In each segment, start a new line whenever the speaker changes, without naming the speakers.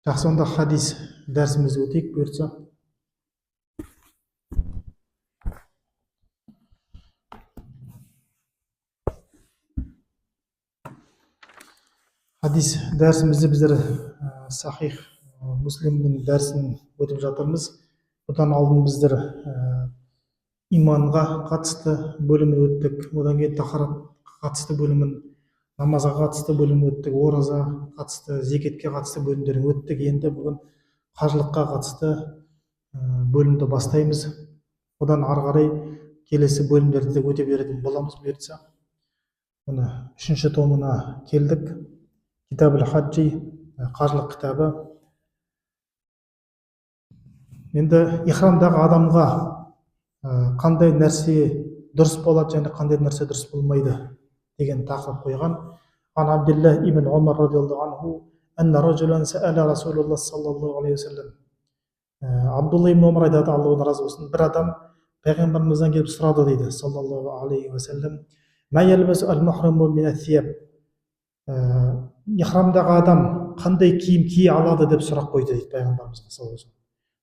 Жақсы, онда хадис дәрісімізге өтейік бұйыртса. Хадис дәрісімізде біздер сахих муслимнің дәрісін өтіп жатырмыз. Бұдан алдын біздер иманға қатысты бөлімін өттік, одан кейін тахаратқа қатысты бөлімін, намазға қатысты бөлімін өттік, ораза қатысты, зекетке қатысты бөлімдерін өттік. Енді бүгін қажылыққа қатысты бөлімді бастаймыз. Одан ары қарай келесі бөлімдерді де өте беретін боламыз бұйыртса. Міне 3-ші томына келдік. Китабул хаджи, қажылық кітабы. Енді ихрамдағы адамға қандай нәрсе дұрыс болады және қандай нәрсе дұрыс болмайды деген тақырып қойған. Ан Абдуллах ибн Умар радиаллаху анху анна раджулан саала Расулуллах саллаллаху алейхи вассалам. Абдулла ибн Умар айтады, Аллахтан разы болсын, бір адам пайғамбарымыздан келіп сұрады дейді, саллаллаху алейхи вассалам, ма ялбасу ал-мухриму мин ат-тияб. Ихрамдағы адам қандай киім кие алады деп сұрақ қойды дейді пайғамбарымызға саллаллаху алейхи вассалам.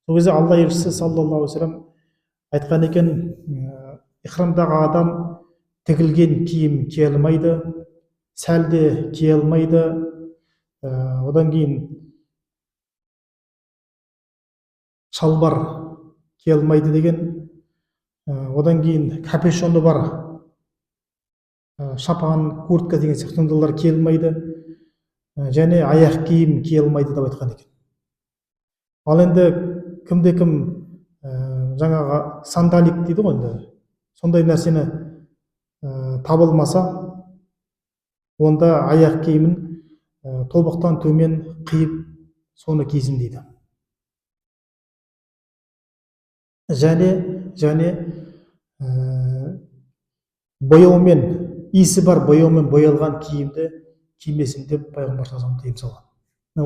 Сол кезде Алла елшісі саллаллаху алейхи вассалам айтқан екен, ихрамдағы адам тігілген киім кие алмайды, сәлде кие алмайды, одан кейін шалбар кие алмайды деген, одан кейін капюшоны бар шапан, куртка деген сияқты ондайлар кие алмайды, және аяқ киім кие алмайды деп айтқан екен. Ал енді кімде-кім жаңағы сандалик дейді ғой, енді сондай нәрсені табылмаса, онда аяқ киімін тобықтан төмен қиып соны кисін дейді. Және бояумен, иісі бар бояумен боялған киімді кимесін деп пайғамбар саллаллаху алейхи вассалам тыйым салған.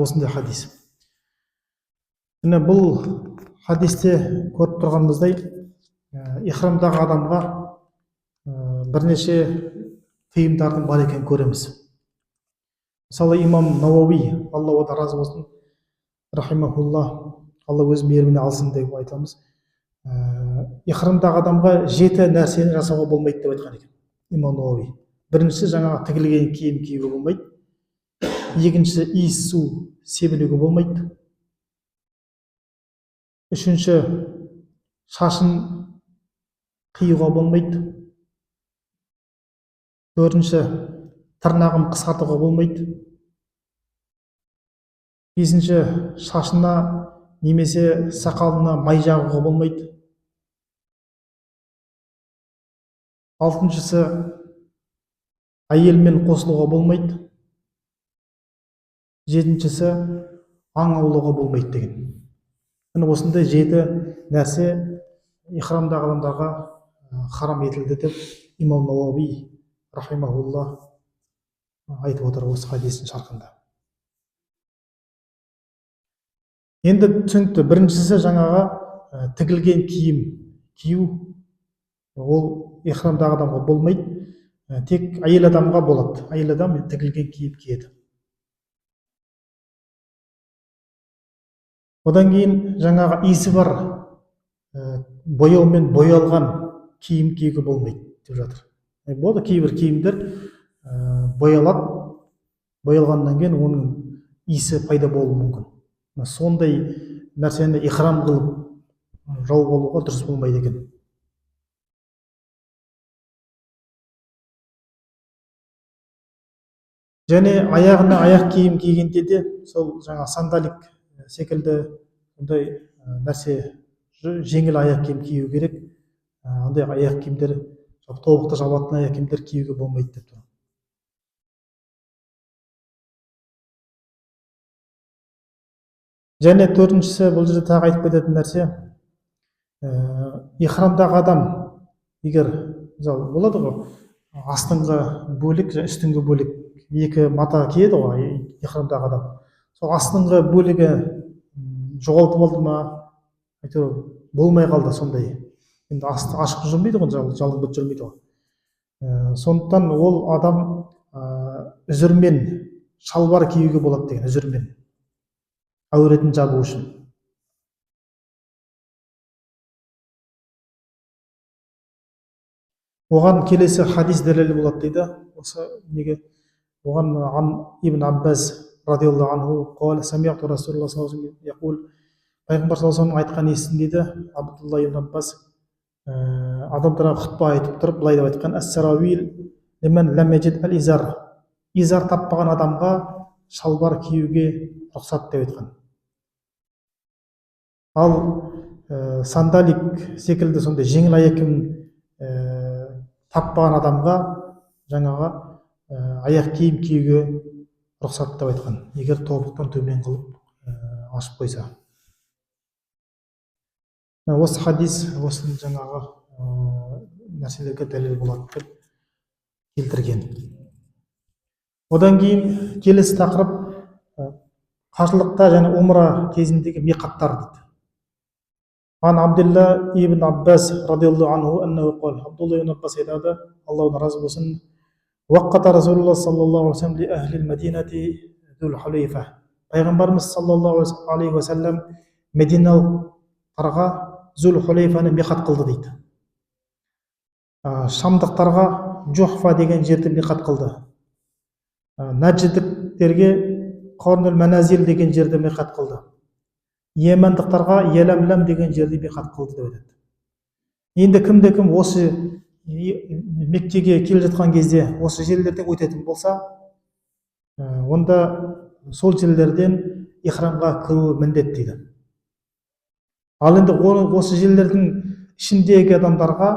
Осындай хадис. Міне бұл хадисте көріп тұрғанымыздай, ихрамдағы адамға бірнеше тыйымдардың бар екенін көреміз. Мысалы, имам Науауи, Алла одан разы болсын, рахимахулла, Алла өз мейіріміне алсын деп айтамыз, ихрамдағы адамға 7 нәрсені жасауға болмайды деп айтқан екен имам Науауи. Біріншісі, жаңағы тігілген киім киюге болмайды. Екіншісі, иіс су себілуге болмайды. Үшінші, шашын қиюға болмайды. Төртінші, тырнағын қысқартуға болмайды. Бесінші, шашына немесе сақалына май жағуға болмайды. Алтыншысы, әйелмен қосылуға болмайды. Жетіншісі, аң аулауға болмайды деген. Міне осындай 7 нәрсе ихрамдағы адамдарға харам етілді деп имам Науауи рахимахулла айтып отыр осы хадистің шархында. Енді түсінікті. Біріншісі, жаңағы тігілген киім кию, ол ихрамдағы адамға болмайды, тек әйел адамға болады. Әйел адам тігілген киім киеді. Одан кейін жаңағы иісі бар бояумен боялған киім киюге болмайды деп жатыр. Болды, кейбір киімдер боялады, боялғаннан кейін оның иісі пайда болуы мүмкін. Сондай нәрсені ихрам қылып жауып алуға дұрыс болмайды екен. Және аяғына аяқ киім кигенде де сол жаңа сандалик секілді ондай нәрсе, жеңіл аяқ киім кию керек. Ондай аяқ киімдер, тобықты жабатын аяқ киімдер киюге болмайды деп тұр. Және төртіншісі, бұл жерде тағы айтып кететін нәрсе, ихрамдағы адам егер болады ғой, астыңғы бөлік, үстіңгі бөлік, 2 мата киеді ғой ихрамдағы адам. Сол астыңғы бөлігі жоғалтып алды ма, әйтеуір болмай қалды сондай. Енді асты ашық жүрмейді ғой, жалын бұт жүрмейді ғой. Сондықтан ол адам үзірмен шалбар киюге болады деген, үзірмен. әуретін жабу үшін. Оған келесі хадис дәлел болады дейді. Осы неге оған ибн Аббас радиаллаху анху қала самиғту расулаллах саллаллаху алейхи ва саллям яқул, пайғамбар саллаллаху алейхи ва саллям айтқан естідім дейді. Абдулла ибн Аббас адамдарға хұтпа айтып тұрып былай деп айтқан: әс-саравил лиман лам яджид ал-изар, изар таппаған адамға шалбар киюге рұқсат деп айтқан. Ал сандалик секілді сондай жеңіл аяқ киім таппаған адамға жаңағы аяқ киім киюге рұқсат деп айтқан, егер тобықтан төмен қылып ашып қойса. Осы хадис осы жаңағы нәрселерге дәлел болады деп келтірген. Одан кейін келесі тақырып қажылықта және умра кезіндегі миқаттар дейді. Ан Абдулла ибн Аббас радиаллаху анху аннаху қал, Абдулла ибн Аббас айтады, Аллахтан разы болсын: уаққата Расулуллах саллаллаху алейхи ва саллям ли ахли мәдинати зул хулейфа, пайғамбарымыз саллаллаху алейхи ва саллям мединалықтарға зул хулейфаны миқат қылды дейді. Шамдықтарға Джухфа деген жерді миқат қылды. Надждіктерге Қарнул Маназил деген жерді миқат қылды. Йемандықтарға Еламлам деген жерді миқат қылды деп айтады. Енді кімде-кім осы Меккеге келе жатқан кезде осы жерлерден өтетін болса, онда сол жерлерден ихрамға кіруі міндет дейді. Ал енді осы жерлердің ішіндегі адамдарға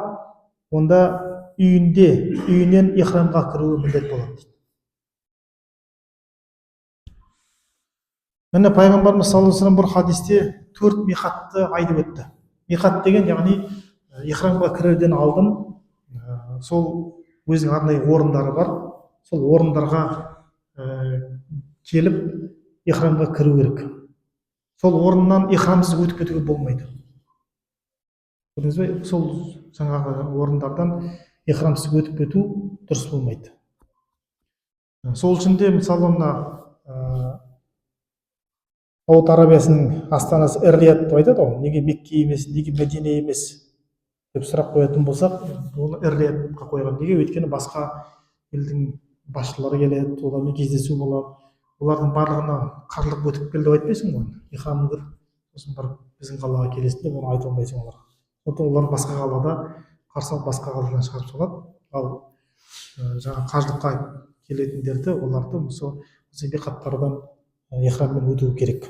онда үйінен ихрамға кіруі міндет болады дейді. Міне пайғамбарымыз саллаллаху алейхи ва саллям бір хадисте 4 миқатты айтып өтті. Миқат деген яғни ихрамға кірерден алдын сол өзінің арнайы орындары бар. Сол орындарға келіп ихрамға кіру керек. Сол орыннан ихрамсыз өтіп кетуге болмайды. Көрдіңіз бе? Сол жаңағы орындардан ихрамсыз өтіп кету дұрыс болмайды. Сол үшін де мысалы мына Сауд Арабиясының астанасы Эр-Рияд деп айтады ғой. Неге Мекке емес, неге Медине емес деп сұрақ қоятын болсақ, оны Эр-Риядқа қойған. Неге? Өйткені басқа елдің басшылары келеді, олармен кездесу болады. Олардың барлығына қажылық өтіп кел деп айтпайсың ғой. Ихрамың кір, сосын барып біздің қалаға келесің деп оны айта алмайсың оларға. Сондықтан олар басқа қалада қарсы алып басқа қаладан шығарып салады. Ал жаңа қажылыққа келетіндерді оларды осы миқаттардан ихраммен өту керек.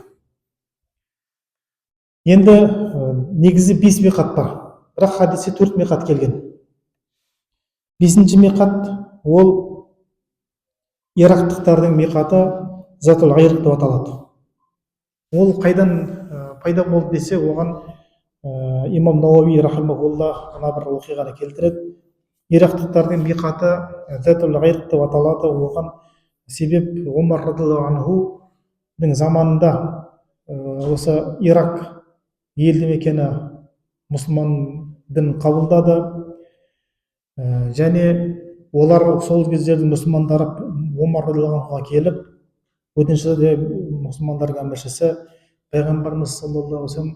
Енді негізі 5 миқат бар. Бірақ хадисте 4 миқат келген. 5-ші миқат ол ирактықтардың миқаты Затул Айрық деп аталады. Ол қайдан пайда болды десе, оған имам Науави рахимахуллах ана бір оқиғаны келтіреді. Ирактықтардың миқаты Затул Айрық деп аталады. Оған себеп Омар радиаллаху анхудың заманында осы Ирак елді мекені мұсылман дін қабылдады, және олар сол кездердің мұсылмандары Омар радиаллаху анхуға келіп өтініші де мұсылмандардың әміршісі пайғамбарымыз саллаллаху алейхи ва саллям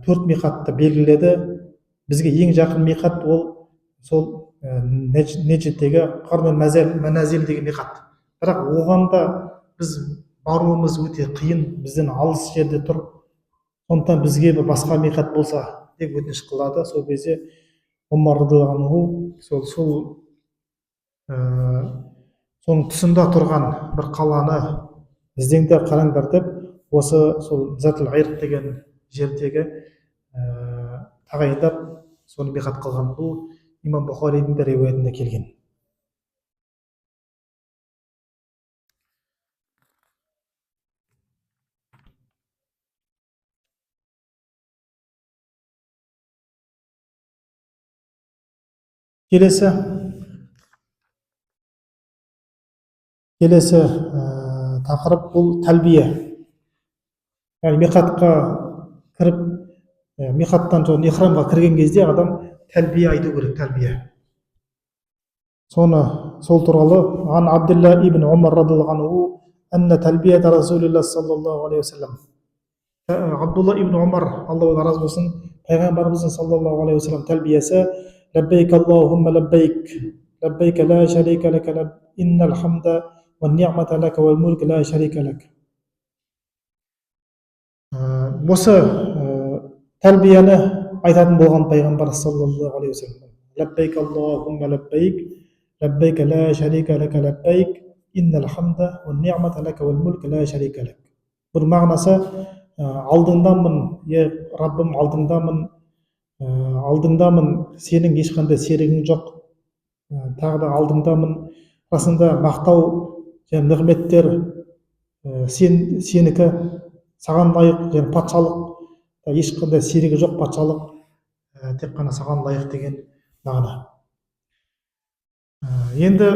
4 миқатты белгіледі. Бізге ең жақын миқат ол сол Недждегі Қарнул Маназил деген миқат. Бірақ оған да біз баруымыз өте қиын, бізден алыс жерде тұр. Сондықтан бізге бір басқа миқат болса деп өтініш қылады. Сол кезде Омар радиаллаху анху соның тұсында тұрған бір қаланы іздеңдер, қараңдар деп осы сол Затул Айрық деген жердегі тағайындап соны миқат қылған. Бұл имам Бұхаридің де риуаятында келген. Келесі тақырып бұл тәлбие. Яғни миқатқа кіріп, миқаттан соң ихрамға кірген кезде адам тәлбие айту керек, тәлбие. Соны сол туралы Ан Абдулла ибн Умар радиаллаху анху أن تلبية رسول الله صلى الله عليه وسلم Абдулла ибн Омар, Аллаху разы болсын, пайғамбарымыздың саллаллаху алейхи вассалам тәлбиесі лаббайк Аллахумма лаббайк лаббайк ла шарика лак иннал хамда wan ni'мата лак вал мульк ла шарика лак. Осы тәлбияны айтатын болған пайғамбар саллаллаху алейхи вассалам лаббайк Аллахумма лаббайк лаббайк ла шарика лак лаббайк иннал хамда wan ni'мата лак вал мульк ла шарика лак. Бір мағынасы алдыңдамын, Раббым, алдыңдамын, сенің ешқандай серігің жоқ, тағы да алдыңдамын, расында мақтау және нығметтер сенікі, саған лайық, және патшалық ешқандай серігі жоқ, патшалық тек қана саған лайық деген мағына. Енді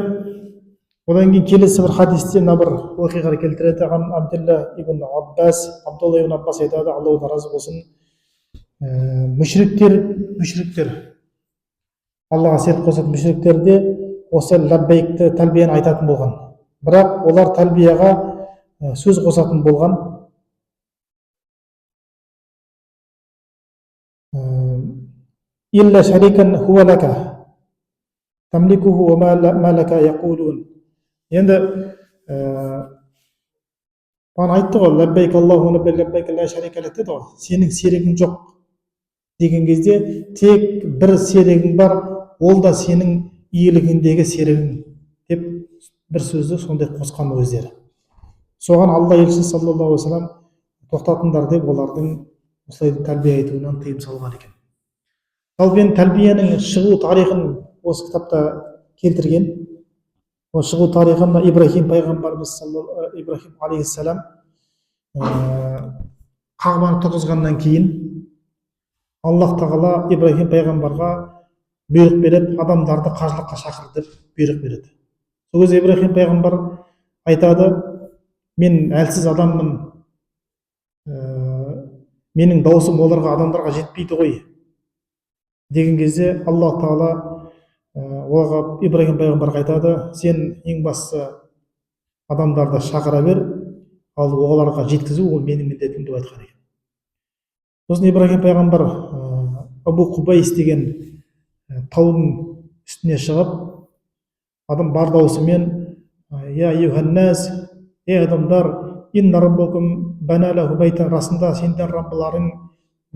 одан кейін келесі бір хадисте мына бір оқиғаны келтіреді. Абдулла ибн Аббас айтады, Аллаху разы болсын, мүшриктер Аллаға серік қосатын мүшриктер де осы лаббайкты тәлбияны айтатын болған. Бірақ олар тәлбияға сөз қосатын болған. Илля шарикан хуа лака тамликуху ва ма лака яқулун. Енді маған айтты ғой, лаббайк Аллахумма лаббайк ла шарика лак деді ғой, сенің серігің жоқ деген кезде тек бір серігің бар, ол да сенің иелігіндегі серігің деп бір сөзді сондай қосқан өздері. Соған Алла елшісі саллаллаху алейхи вассалам тоқтатыңдар деп олардың осылай тәлбие айтуынан тыйым салған екен. Тәлбияның шығу тарихын осы кітапта келтірген. Шығу тарихында Ибрахим пайғамбарымыз Ибрахим алейхиссалам Қағбаны тұрғызғаннан кейін Аллах тағала Ибрахим пайғамбарға бұйрық береді, адамдарды қажылыққа шақыр деп бұйрық береді. Сол кезде Ибрахим пайғамбар айтады, мен әлсіз адаммын, менің даусым оларға, адамдарға жетпейді ғой деген кезде Аллах тағала оларға Ибрахим пайғамбарға айтады, сен ең бастысы адамдарды шақыра бер, ал оларға жеткізу ол менің міндетім деп айтқан екен. Сосын Ибрахим пайғамбар Абу Құбайс деген таудың үстіне шығып, адам бар даусымен, я юханнас, ей адамдар, инна раббакум бана лаху байтан, расында сендер Раббыларың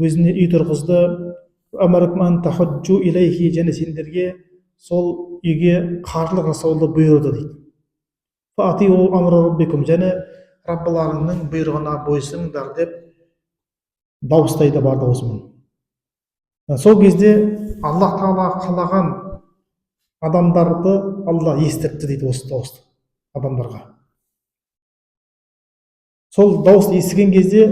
өзіне үй тұрғызды, амаракум ан тахуджу илайхи, және сендерге сол үйге қажылық жасауды бұйырды дейді. Фатиу амра раббикум, және Раббыларыңның бұйрығына бойсыңдар деп дауыстайды бар даусымен. Сол кезде Аллах тағала қалаған адамдарды Алла естіртті дейді осы дауысты адамдарға. Сол дауысты естіген кезде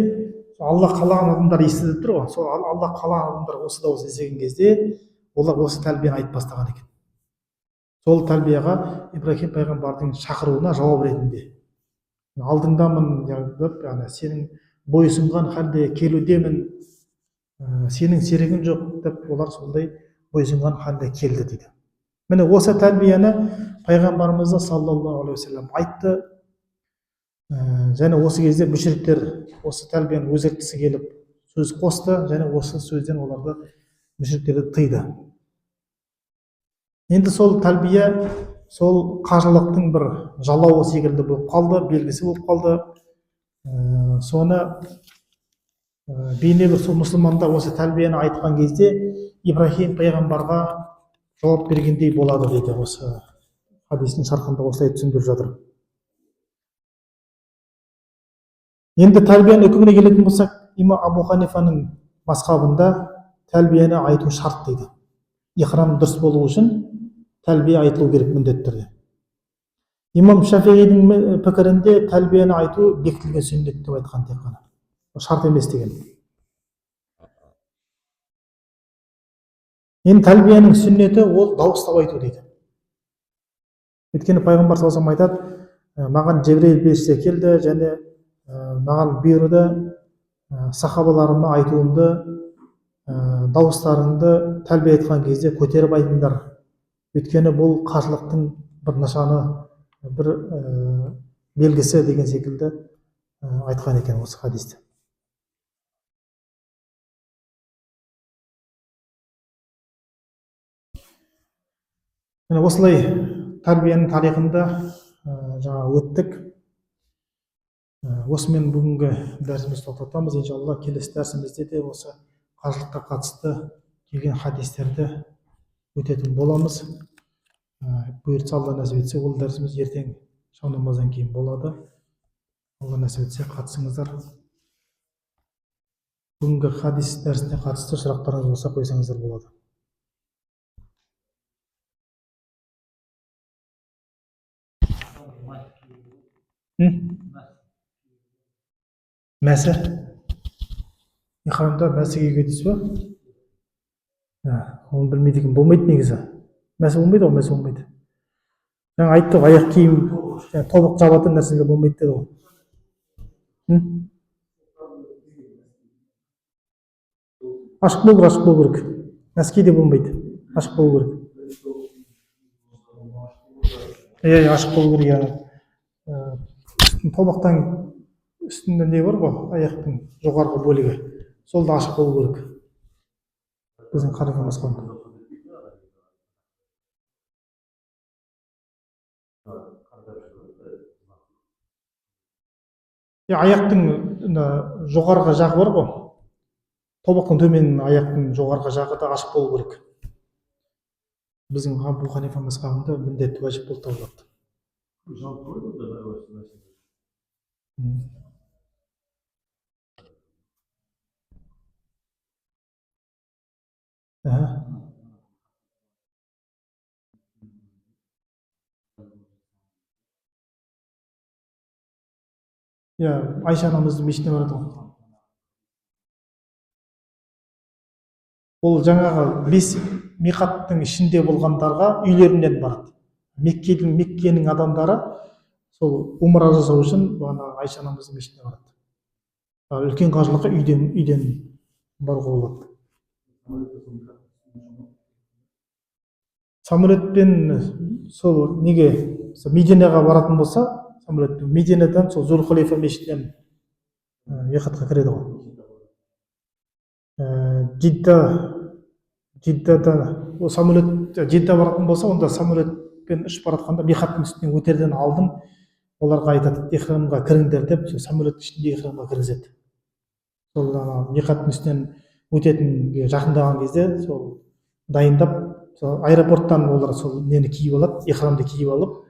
Алла қалаған адамдар естіліп тұр ғой. Сол Алла қалаған адамдар осы дауысты естіген кезде олар осы тәлбияны айтып бастаған екен. Сол тәлбияға Ибрахим пайғамбардың шақыруына жауап ретінде алдыңдамын деп, сенің бойсұнған халде келудемін, сенің серігің жоқ деп олар сондай бойсұнған халде келді дейді. Міне осы тәлбияны пайғамбарымыз саллаллаху алейхи вассалам айтты. Және осы кезде мүшриктер осы тәлбияны өзгерткісі келіп сөз қосты, және осы сөзден оларды мүшриктерді тыйды. Енді сол тәлбия сол қажылықтың бір жалауы секілді болып қалды, белгісі болып қалды. Соны бейне бір сол мұсылмандар осы тәлбияны айтқан кезде Ибрахим пайғамбарға жауап бергендей болады дейді. Осы хадистің шархында осылай түсіндіріп жатыр. Енді тәлбияның үкіміне келетін болсақ, имам Абу Ханифаның мазхабында тәлбияны айту шарт дейді. Ихрам дұрыс болу үшін тәлбие айтылу керек міндетті түрде. Имам Шафиғидің пікірінде тәлбияны айту бекітілген сүннет деп айтқан, тек қана шарт емес деген. Енді тәлбияның сүннеті ол дауыстап айту дейді. Өйткені пайғамбар саллаллаху алейхи вассалам айтады, маған Жебірейіл періште келді және маған бұйырды сахабаларыма айтуымды, дауыстарыңды тәлбие айтқан кезде көтеріп айтыңдар. Өйткені бұл қажылықтың бір нышаны, бір белгісі деген секілді айтқан екен осы хадисте. Міне осылай тәрбиенің тарихында жаңа өттік. Осымен бүгінгі дәрісімізді тоқтатамыз. Иншалла келесі дәрісімізде де осы қажылыққа қатысты келген хадистерді өтетін боламыз. Бұйыртса Алла нәсіп етсе, ол дәрісіміз ертең шам намаздан кейін болады. Алла нәсіп етсе қатысыңыздар. Бүгінгі хадис дәрісіне қатысты сұрақтарыңыз болса қойсаңыздар болады. Мәсі? Ихрамда мәсі киюге дейсіз ба? Оны білмейді екен. Болмайды негізі. Мәсі болмайды ғой, мәсі болмайды. Жаңа айтты ғой, аяқ киім, тобық жабатын нәрселер болмайды деді ғой. Ашық болу керек. Нәскиде болмайды. Ашық болу керек. Ашық болу керек. Тобықтан үстінде не бар ғой, аяқтың жоғарғы бөлігі. Сол да ашық болу керек. Біздің қарапайым басқан. Аяқтың жоғарғы жағы бар ғой. Тобықтың төмен аяқтың жоғарғы жағы да ашық болу керек. Біздің Абу Ханифа мазхабында міндетті уәжіп болып табылады. Айша анамыздың мешітіне барады ғой. Ол жаңағы 5 миқаттың ішінде болғандарға үйлерінен барады. Меккенің адамдары сол умра жасау үшін Айша анамыздың мешітіне барады. Үлкен қажылыққа үйден баруға болады. Самолетпен сол неге Мединаға баратын болса, самолетпен Мединадан сол Зул-Хулейфа мешітінен миқатқа кіреді ғой. Жидда баратын болса, онда самолетпен ұшып баратқанда миқаттың үстінен өтерден алдын оларға айтады, ихрамға кіріңдер деп, самолеттің ішінде ихрамға кіргізеді. Сол миқаттың үстінен өтетінге жақындаған кезде сол дайындап, аэропорттан олар сол нені киіп алады, ихрамды киіп алып,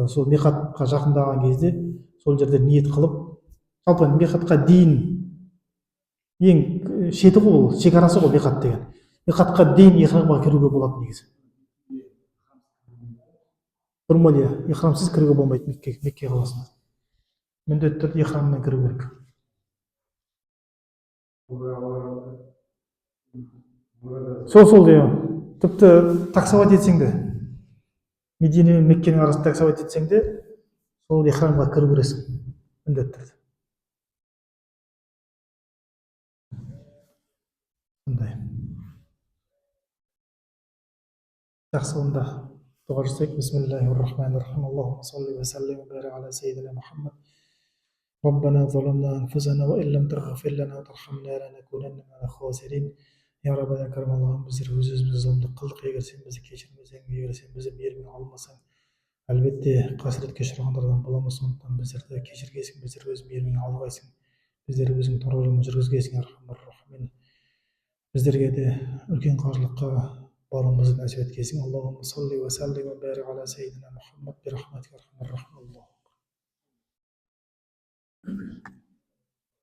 сол миқатқа жақындаған кезде сол жерде ниет қылып, жалпы миқатқа дейін ең шеті ғой, ол шекарасы ғой миқат деген. Миқатқа дейін ихрамға кіруге болады негізі. Нормально, ихрамсыз кіруге болмайды Мекке қаласына. Міндетті түрде ихраммен кіру керек. Сол тіпті таксовать етсең де, Медина мен Меккенің арасында таксовать етсең де, сол ихрамға кіру керексің, міндетті түрде. Сондай. Жақсы, онда дұға жасайық. Бисмиллахир-рахманир-рахим. Аллахумма салли ва саллим ва барик аля саййидина Мухаммад. ربنا ظلمنا أنفسنا وإن لم تغفر لنا وترحمنا لنكونن من الخاسرين. Ya Rabbi, ya Karim Allah'ım, bizler özümüzü zulümdük kıldık. Eğer sen bizi keçirmesең, eğer sen bizi meyirmen almasaң, әлбетте қасіретке ұшырағандардан боламыз. Сондықтан біздерді кешіргейсің, біздер өз мейіріңе алғайсың, біздер өзің тура жолмен жүргізгейсің, Архамар-Рахим. Біздерге де үлкен қажылыққа баруымызды нәсіп еткейсің. Аллахумма салли ва саллим ва барик аля саййидина Мухаммад би рахматика архамар-рахим.